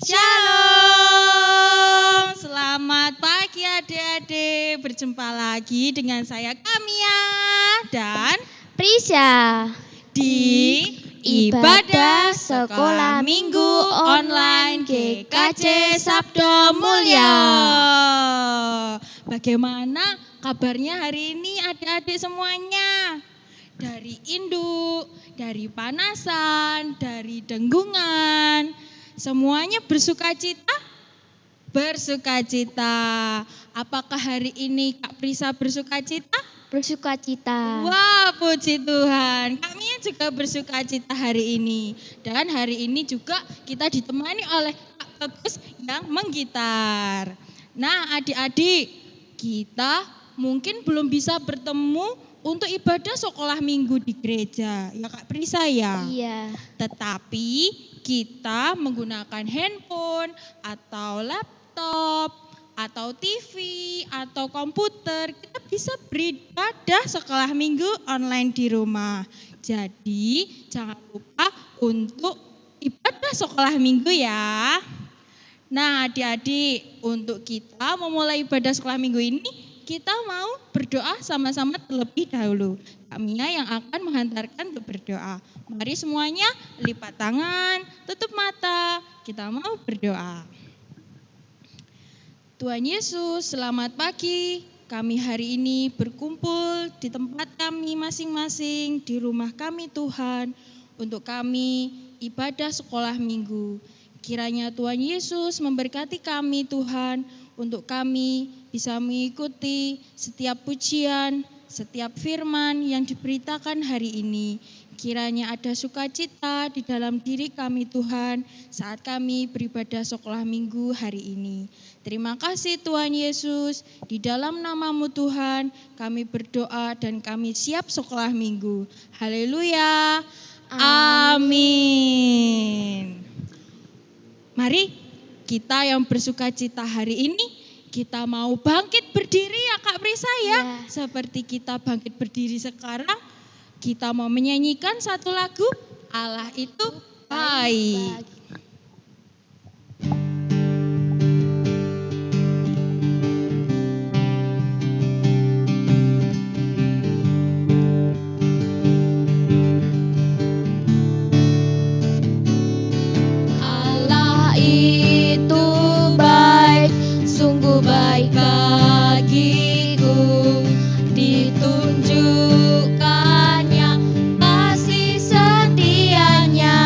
Shalom, selamat pagi adik-adik. Berjumpa lagi dengan saya Kamia dan Prisya di Ibadah Sekolah Minggu Online GKJ Sabdo Mulya. Bagaimana kabarnya hari ini adik-adik semuanya? Dari induk, dari panasan, dari denggungan, semuanya bersukacita? Bersukacita. Apakah hari ini Kak Prisa bersukacita? bersukacita. Wah, puji Tuhan. Kami juga bersukacita hari ini. Dan hari ini juga kita ditemani oleh Kak Tegus yang menggitar. Nah, adik-adik, kita mungkin belum bisa bertemu untuk ibadah sekolah minggu di gereja. Ya Kak Prisa ya? Iya. Tetapi kita menggunakan handphone atau laptop atau TV atau komputer, kita bisa beribadah sekolah minggu online di rumah. Jadi jangan lupa untuk ibadah sekolah minggu ya. Nah adik-adik, untuk kita memulai ibadah sekolah minggu ini, kita mau berdoa sama-sama terlebih dahulu. Kak Mia yang akan menghantarkan untuk berdoa. Mari semuanya lipat tangan, tutup mata, kita mau berdoa. Tuhan Yesus, selamat pagi. Kami hari ini berkumpul di tempat kami masing-masing, di rumah kami Tuhan, untuk kami ibadah sekolah minggu. Kiranya Tuhan Yesus memberkati kami Tuhan, untuk kami bisa mengikuti setiap pujian, setiap firman yang diberitakan hari ini. Kiranya ada sukacita di dalam diri kami Tuhan saat kami beribadah sekolah minggu hari ini. Terima kasih Tuhan Yesus, di dalam nama-Mu Tuhan kami berdoa dan kami siap sekolah minggu. Haleluya, amin. Mari kita yang bersukacita hari ini, kita mau bangkit berdiri ya Kak Prisa ya. Seperti kita bangkit berdiri sekarang, kita mau menyanyikan satu lagu, Allah itu baik. Allah itu baik, sungguh baik bagiku. Ditunjukkannya kasih setianya.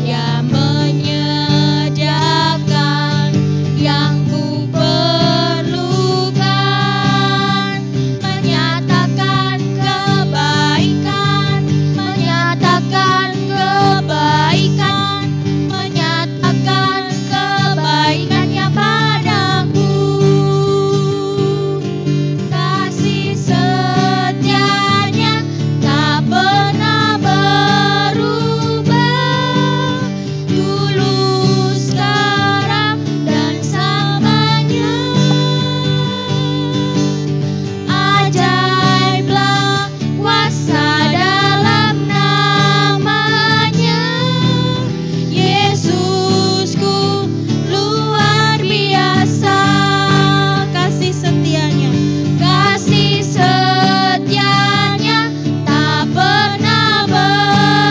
Dia menyediakan yang ku perlukan, menyatakan kebaikan, menyatakan kebaikan, menyatakan kebaikannya padaku. Kasih setianya tak pernah berubah, dulu, sekarang, dan selamanya. Ajaiblah kuasa dalam namanya. Yesusku luar biasa. Kasih setianya, Kasih setianya tak pernah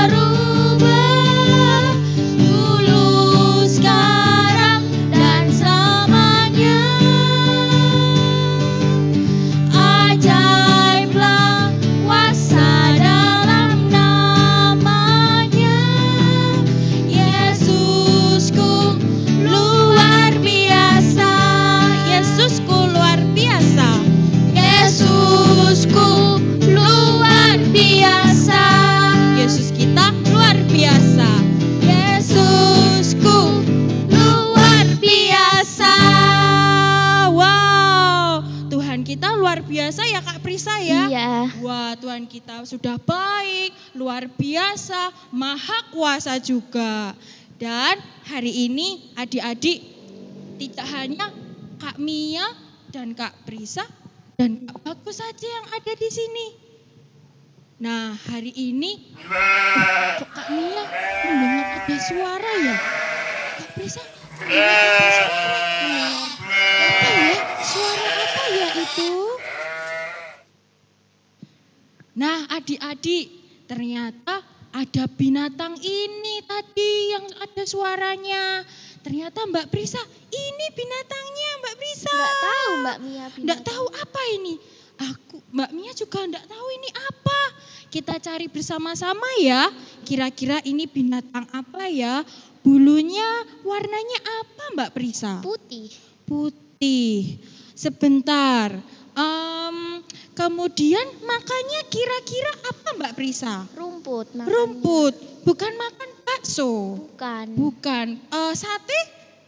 berubah, dulu, sekarang, dan selamanya. Ajaiblah kuasa dalam namanya. Yesusku luar biasa. Yesusku luar biasa. Yesusku luar biasa. Yesus kita luar biasa. Yesusku luar biasa. Wow, Tuhan kita luar biasa ya Kak Prisa ya. Iya. Wah, Tuhan kita sudah baik, luar biasa, maha kuasa juga. Dan hari ini adik-adik, tidak hanya Kak Mia dan Kak Prisa dan Kak Bagus saja yang ada di sini. Nah, hari ini kok Kak Mia mendengar ada suara ya? Prisa? Iya, Mbak Prisa. Apa ya? Suara apa ya itu? Nah, adik-adik, ternyata ada binatang ini tadi yang ada suaranya. Ternyata Mbak Prisa, ini binatangnya Mbak Prisa. Nggak tahu Mbak Mia Nggak binatang. tahu apa ini. Mbak Mia juga nggak tahu ini apa. Kita cari bersama-sama ya. Kira-kira ini binatang apa ya? Bulunya warnanya apa Mbak Prisa? Putih. Putih. Sebentar. Kemudian makannya kira-kira apa Mbak Prisa? Rumput makannya. Rumput. Bukan makan bakso. Bukan. Bukan. Sate?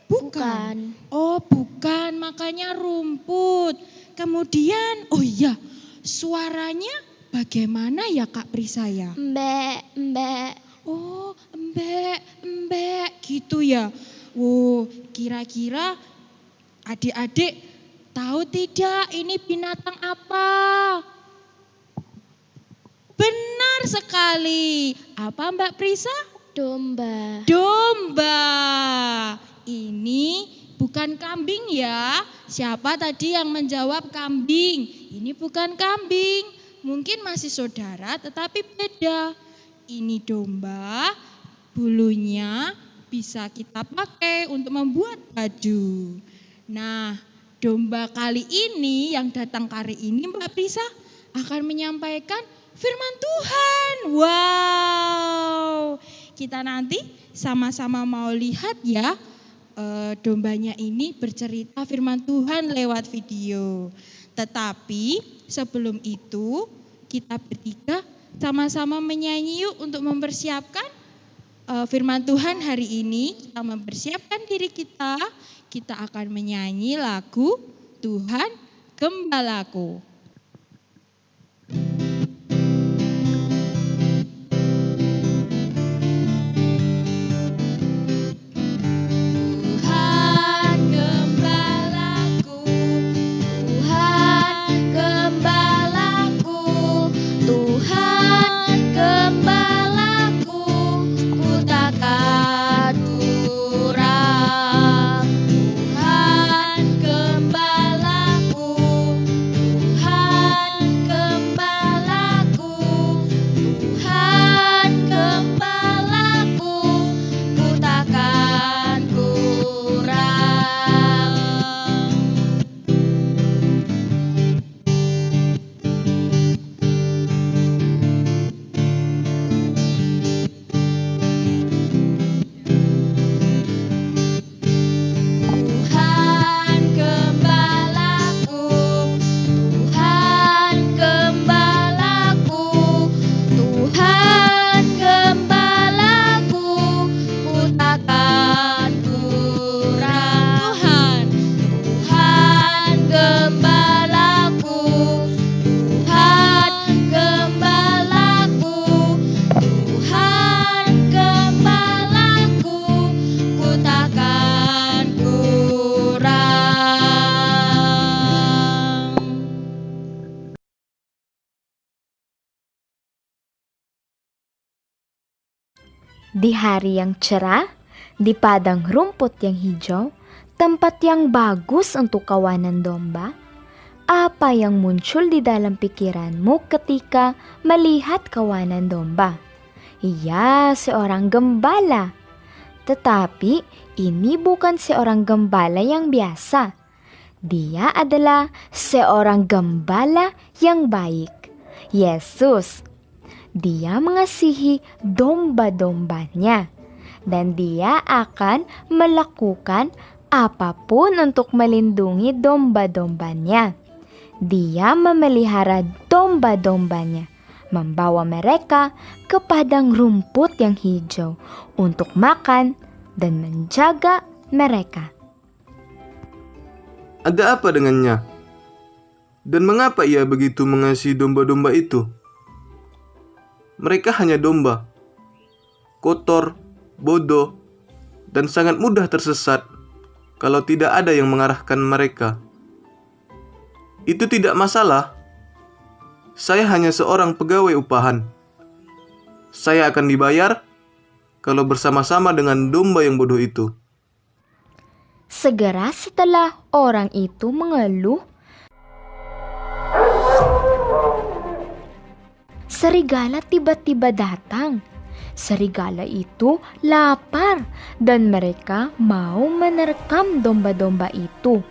Bukan. Oh, bukan. Makanya rumput. Kemudian, oh iya, suaranya bagaimana ya Kak Prisa ya? Mbek, mbek. Oh, embek, embek gitu ya. Oh, kira-kira adik-adik tahu tidak ini binatang apa? Benar sekali. Apa Mbak Prisa? Domba. Domba. Ini bukan kambing ya. Siapa tadi yang menjawab kambing? Ini bukan kambing. Mungkin masih saudara tetapi beda. Ini domba, bulunya bisa kita pakai untuk membuat baju. Nah, domba kali ini yang datang kali ini Mbak Prisa akan menyampaikan firman Tuhan. Wow. Kita nanti sama-sama mau lihat ya. Dombanya ini bercerita firman Tuhan lewat video. Tetapi sebelum itu kita bertiga sama-sama menyanyi yuk untuk mempersiapkan firman Tuhan hari ini. Kita mempersiapkan diri kita. Kita akan menyanyi lagu Tuhan Gembalaku. Di hari yang cerah, di padang rumput yang hijau, tempat yang bagus untuk kawanan domba, apa yang muncul di dalam pikiranmu ketika melihat kawanan domba? Iya, seorang gembala. Tetapi ini bukan seorang gembala yang biasa. Dia adalah seorang gembala yang baik, Yesus. Dia mengasihi domba-dombanya dan dia akan melakukan apapun untuk melindungi domba-dombanya. Dia memelihara domba-dombanya, membawa mereka ke padang rumput yang hijau untuk makan dan menjaga mereka. Ada apa dengannya? Dan mengapa ia begitu mengasihi domba-domba itu? Mereka hanya domba, kotor, bodoh, dan sangat mudah tersesat kalau tidak ada yang mengarahkan mereka. Itu tidak masalah. Saya hanya seorang pegawai upahan. Saya akan dibayar kalau bersama-sama dengan domba yang bodoh itu. Segera setelah orang itu mengeluh, serigala tiba-tiba datang. Serigala itu lapar dan mereka mau menerkam domba-domba itu.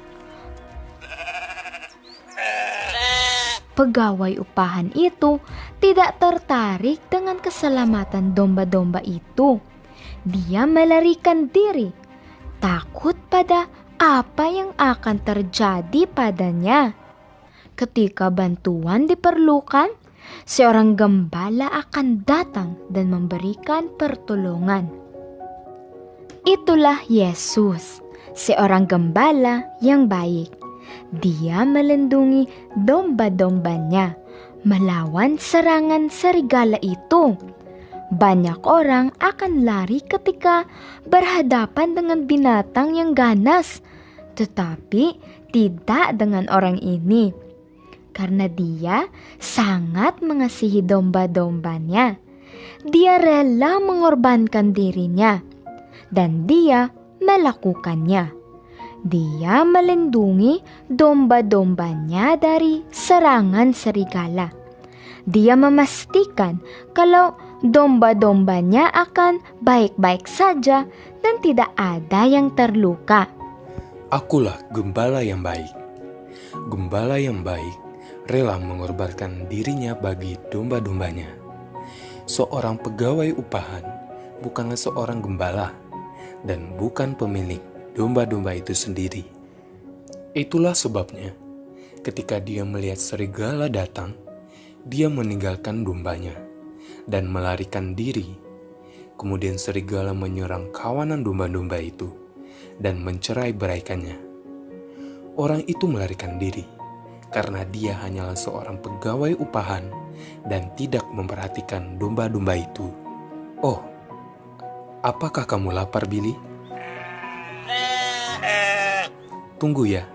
Pegawai upahan itu tidak tertarik dengan keselamatan domba-domba itu. Dia melarikan diri, takut pada apa yang akan terjadi padanya. Ketika bantuan diperlukan, seorang gembala akan datang dan memberikan pertolongan. Itulah Yesus, seorang gembala yang baik. Dia melindungi domba-dombanya melawan serangan serigala itu. Banyak orang akan lari ketika berhadapan dengan binatang yang ganas, tetapi tidak dengan orang ini, karena dia sangat mengasihi domba-dombanya. Dia rela mengorbankan dirinya, dan dia melakukannya. Dia melindungi domba-dombanya dari serangan serigala. Dia memastikan kalau domba-dombanya akan baik-baik saja dan tidak ada yang terluka. Akulah gembala yang baik. Gembala yang baik rela mengorbankan dirinya bagi domba-dombanya. Seorang pegawai upahan bukanlah seorang gembala dan bukan pemilik domba-domba itu sendiri. Itulah sebabnya ketika dia melihat serigala datang, dia meninggalkan dombanya dan melarikan diri. Kemudian serigala menyerang kawanan domba-domba itu dan mencerai-beraikannya. Orang itu melarikan diri karena dia hanyalah seorang pegawai upahan dan tidak memperhatikan domba-domba itu. Oh, apakah kamu lapar, Billy? Tunggu ya,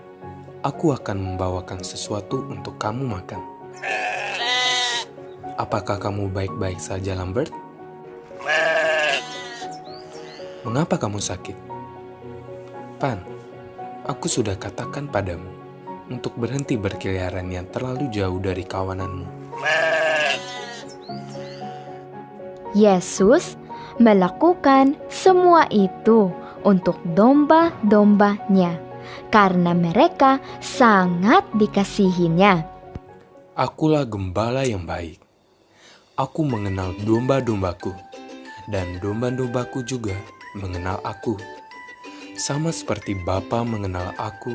aku akan membawakan sesuatu untuk kamu makan. Apakah kamu baik-baik saja, Lambert? Mengapa kamu sakit? Pan, aku sudah katakan padamu untuk berhenti berkeliaran yang terlalu jauh dari kawananmu. Yesus melakukan semua itu untuk domba-dombanya, karena mereka sangat dikasihinya. Akulah gembala yang baik. Aku mengenal domba-dombaku, dan domba-dombaku juga mengenal aku. Sama seperti Bapa mengenal aku,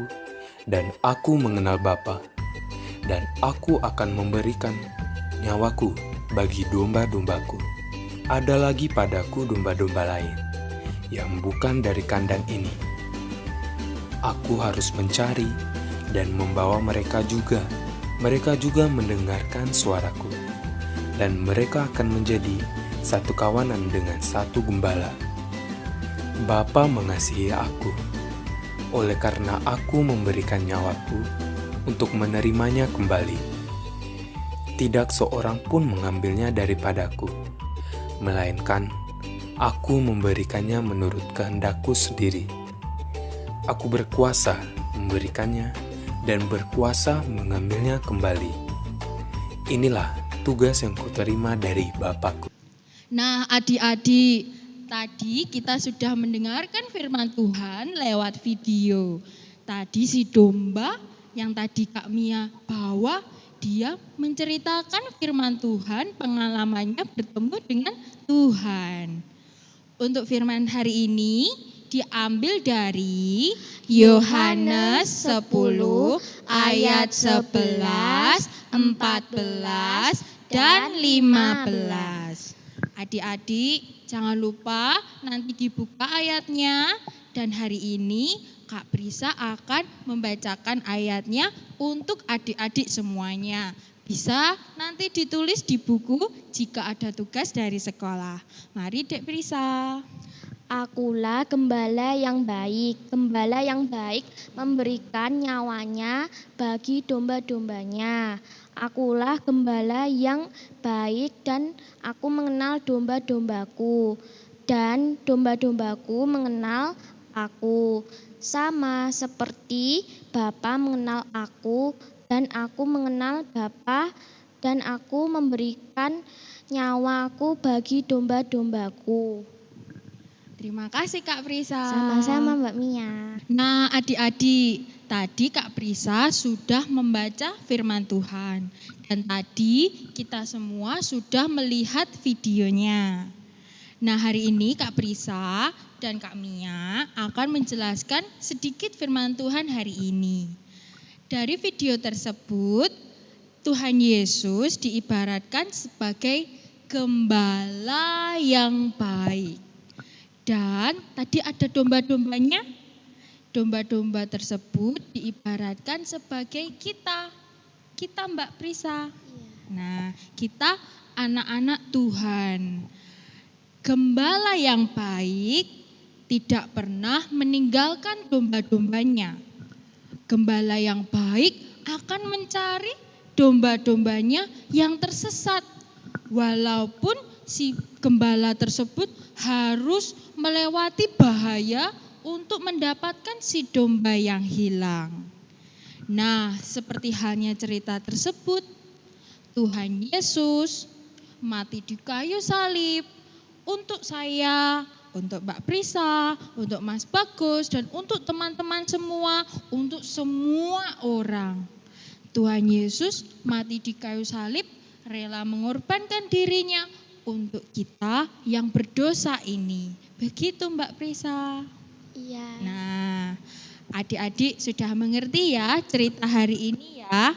dan aku mengenal Bapa. Dan aku akan memberikan nyawaku bagi domba-dombaku. Ada lagi padaku domba-domba lain, yang bukan dari kandang ini. Aku harus mencari dan membawa mereka juga. Mereka juga mendengarkan suaraku, dan mereka akan menjadi satu kawanan dengan satu gembala. Bapa mengasihi aku, oleh karena aku memberikan nyawaku untuk menerimanya kembali. Tidak seorang pun mengambilnya daripadaku, melainkan aku memberikannya menurut kehendakku sendiri. Aku berkuasa memberikannya dan berkuasa mengambilnya kembali. Inilah tugas yang kuterima dari Bapakku. Nah, adik-adik, tadi kita sudah mendengarkan firman Tuhan lewat video. Tadi si domba yang tadi Kak Mia bawa, dia menceritakan firman Tuhan, pengalamannya bertemu dengan Tuhan. Untuk firman hari ini diambil dari Yohanes 10 ayat 11, 14, dan 15. Adik-adik jangan lupa nanti dibuka ayatnya, dan hari ini Kak Brisa akan membacakan ayatnya untuk adik-adik semuanya. Bisa nanti ditulis di buku jika ada tugas dari sekolah. Mari Dek Brisa. Akulah gembala yang baik. Gembala yang baik memberikan nyawanya bagi domba-dombanya. Akulah gembala yang baik dan aku mengenal domba-dombaku. Dan domba-dombaku mengenal aku, sama seperti Bapa mengenal aku dan aku mengenal Bapa, dan aku memberikan nyawaku bagi domba-dombaku. Terima kasih Kak Prisa. Sama-sama Mbak Mia. Nah, adik-adik, tadi Kak Prisa sudah membaca firman Tuhan. Dan tadi kita semua sudah melihat videonya. Nah, hari ini Kak Prisa dan Kak Mia akan menjelaskan sedikit firman Tuhan hari ini. Dari video tersebut, Tuhan Yesus diibaratkan sebagai gembala yang baik. Dan tadi ada domba-dombanya. Domba-domba tersebut diibaratkan sebagai kita Mbak Prisa. Nah, kita anak-anak Tuhan. Gembala yang baik tidak pernah meninggalkan domba-dombanya. Gembala yang baik akan mencari domba-dombanya yang tersesat. Walaupun si gembala tersebut harus melewati bahaya untuk mendapatkan si domba yang hilang. Nah, seperti halnya cerita tersebut, Tuhan Yesus mati di kayu salib untuk saya, untuk Mbak Prisa, untuk Mas Bagus, dan untuk teman-teman semua, untuk semua orang. Tuhan Yesus mati di kayu salib, rela mengorbankan dirinya untuk kita yang berdosa ini. Begitu Mbak Prisa. Iya. Nah, adik-adik sudah mengerti ya cerita hari ini ya.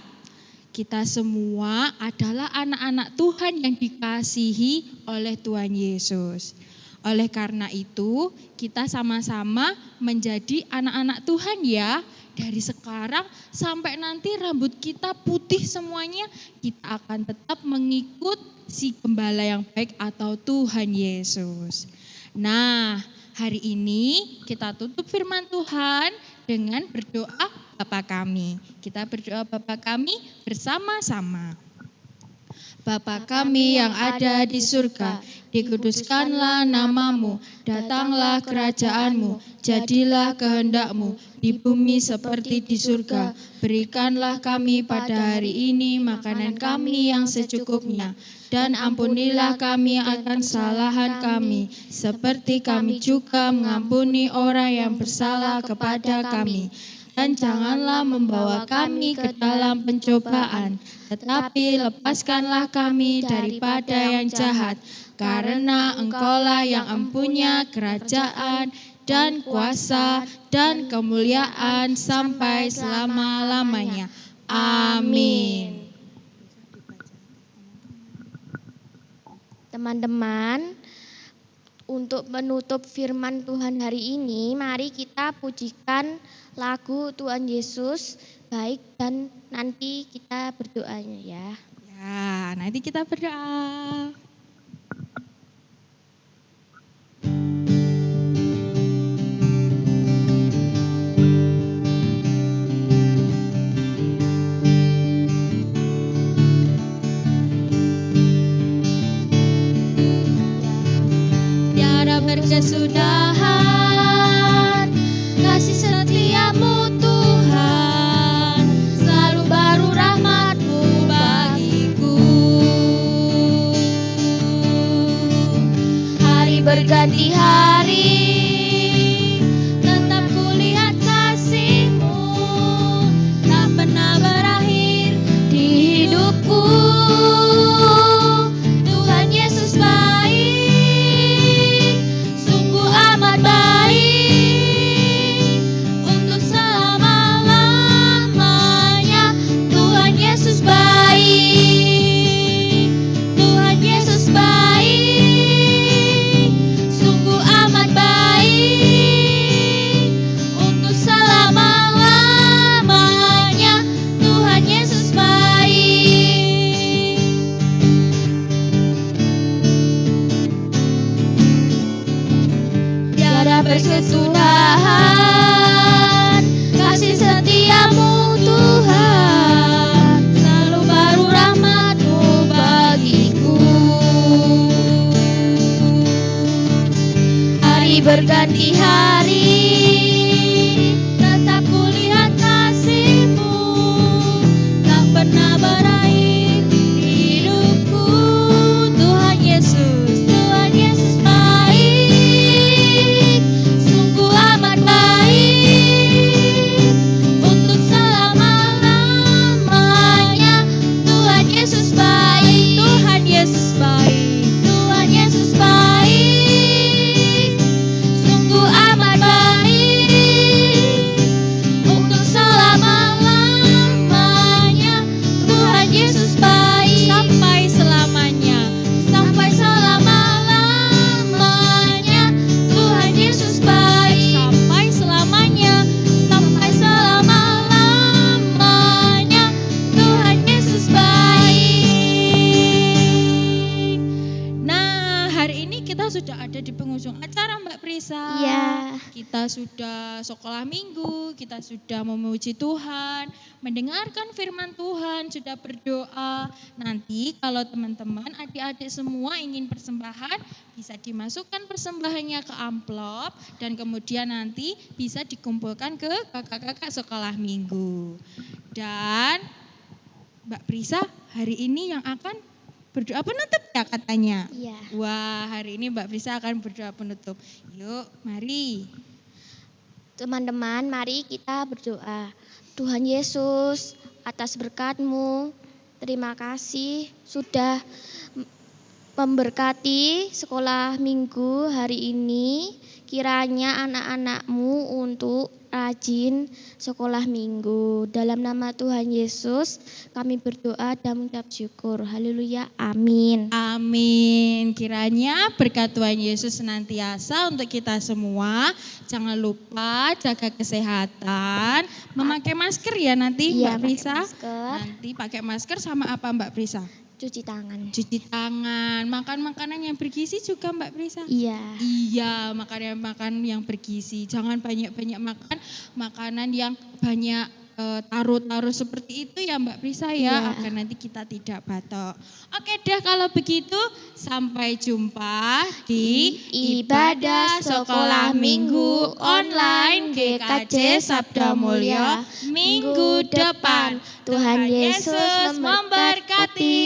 Kita semua adalah anak-anak Tuhan yang dikasihi oleh Tuhan Yesus. Oleh karena itu, kita sama-sama menjadi anak-anak Tuhan ya. Dari sekarang sampai nanti rambut kita putih semuanya, kita akan tetap mengikut si gembala yang baik atau Tuhan Yesus. Nah, hari ini kita tutup firman Tuhan dengan berdoa Bapa kami. Kita berdoa Bapa kami bersama-sama. Bapa kami yang ada di surga, dikuduskanlah namamu, datanglah kerajaanmu, jadilah kehendakmu, di bumi seperti di surga. Berikanlah kami pada hari ini makanan kami yang secukupnya, dan ampunilah kami akan kesalahan kami, seperti kami juga mengampuni orang yang bersalah kepada kami. Dan janganlah membawa kami ke dalam pencobaan, tetapi lepaskanlah kami daripada yang jahat, karena Engkaulah yang empunya kerajaan dan kuasa dan kemuliaan sampai selama-lamanya. Amin. Teman-teman, untuk menutup firman Tuhan hari ini, mari kita pujikan lagu Tuhan Yesus baik, dan nanti kita berdoanya ya. Ya, nanti kita berdoa. Tiada berkesudahan kasih setiamu Tuhan, selalu baru rahmat-Mu bagiku. Hari berganti hari, tetap kulihat kasih-Mu, tak pernah berakhir di hidupku. Tuhan Yesus baik, sungguh amat baik, untuk selama-lamanya. Tuhan Yesus baik, Tuhan Yesus baik, sungguh amat baik, untuk selama-lamanya. Tuhan Yesus baik. Tiada berkesudahan kasih setiamu Tuhan, selalu baru rahmat-Mu bagiku. Hari berganti hari, Prisa? Iya. Kita sudah sekolah minggu, kita sudah memuji Tuhan, mendengarkan firman Tuhan, sudah berdoa. Nanti kalau teman-teman, adik-adik semua ingin persembahan, bisa dimasukkan persembahannya ke amplop dan kemudian nanti bisa dikumpulkan ke kakak-kakak sekolah minggu. Dan Mbak Prisa hari ini yang akan berdoa penutup ya katanya. Iya. Wah, hari ini Mbak Prisa akan berdoa penutup. Yuk, mari. Teman-teman, mari kita berdoa. Tuhan Yesus, atas berkat-Mu, terima kasih sudah memberkati sekolah minggu hari ini. Kiranya anak-anak-Mu untuk rajin sekolah minggu. Dalam nama Tuhan Yesus, kami berdoa dan mengucap syukur. Haleluya, amin. Amin. Kiranya berkat Tuhan Yesus senantiasa untuk kita semua. Jangan lupa jaga kesehatan, memakai masker ya nanti Iya, Mbak Prisa. pakai masker. Nanti pakai masker sama apa Mbak Prisa? Cuci tangan. Cuci tangan, makan makanan yang bergizi juga Mbak Prisa. Iya. Iya, makan yang bergizi. Jangan banyak-banyak makan makanan yang banyak taruh-taruh seperti itu ya Mbak Prisa ya, Iya. agar nanti kita tidak batuk. Oke deh kalau begitu, sampai jumpa di ibadah sekolah minggu online GKJ Sabda Mulya minggu depan. Tuhan Yesus memberkati.